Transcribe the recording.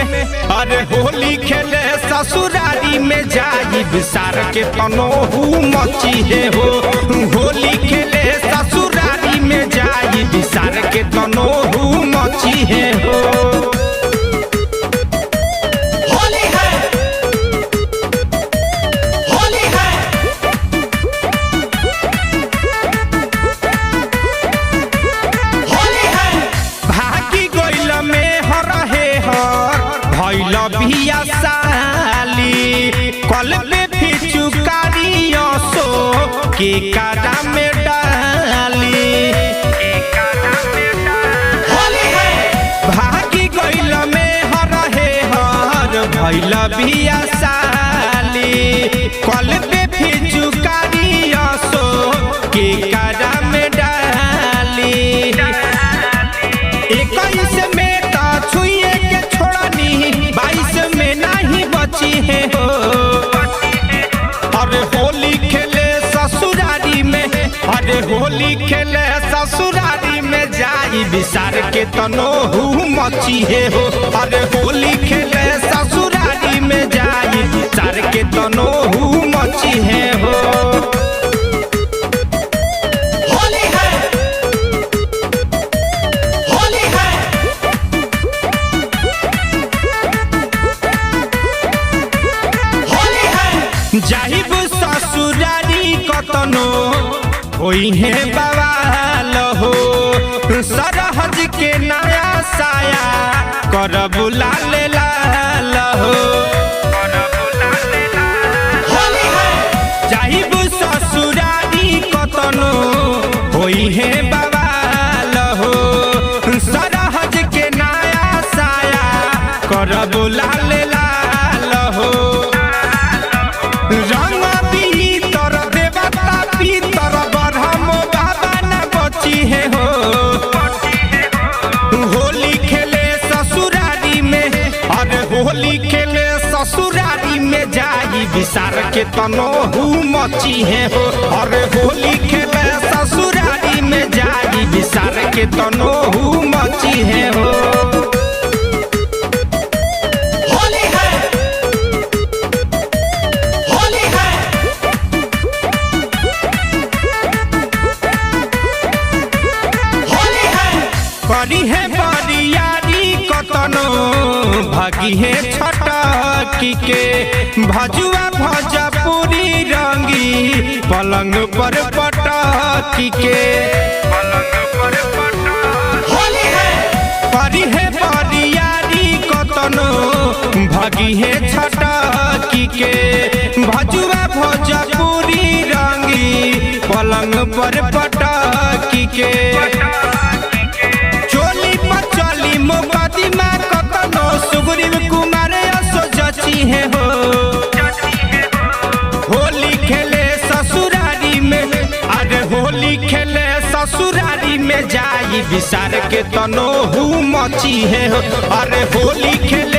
अरे होली खेले ससुरारी में जाई विसार के तनोहू मची है हो। होली खेले ससुरारी में जाई विसार के तनोहू मची है हो। बिया साली कल पे फिचुकारियों सो के काटा में डाली भागी गइल में हरहे हर भइल बिया साली कल पे फिचुकारियों सो के काटा में डाली 21 में छुए के छोड़नी 22 में नहीं बची है हो। अरे होली खेले ससुरारी में, अरे होली खेले ससुरारी में जाई विसार के तनोहू मची है हो। अरे होली खेले ससुरारी में जाई विसार के तनोहू मची है हो। जाहिब ससुरारी कतनो होई है बवाल हो। सरहज के नया साया कर बुला ले लाल हो। जाहिब ससुरारी कतनो होई है बवाल हो। सरहज के नया साया कर बुला ले लाल हो। रंग भीतर देवता भीतर ब्रह्म बाबा न बची है हो। होली खेले ससुरारी में, अरे होली खेले ससुरारी में जाई विसार के तनोहू मची है हो। अरे होली खेले ससुरारी में जाई विसार के तनोहू मची है हो। बड़ी है बरियारी कतनो भागी है छटकी के भजुआ भजपुरी रंगी पलंग पर पटकी के। बड़ी है बरियारी कतनो भागी है छटकी के भजुआ भजपुरी रंगी पलंग पर पटकी के। मुकदमा कतनो सुग्रीव कुमार असो जची है हो। होली खेले ससुरारी में, अरे होली खेले ससुरारी में जाई विसार के तनोहू मची है हो। अरे होली खेले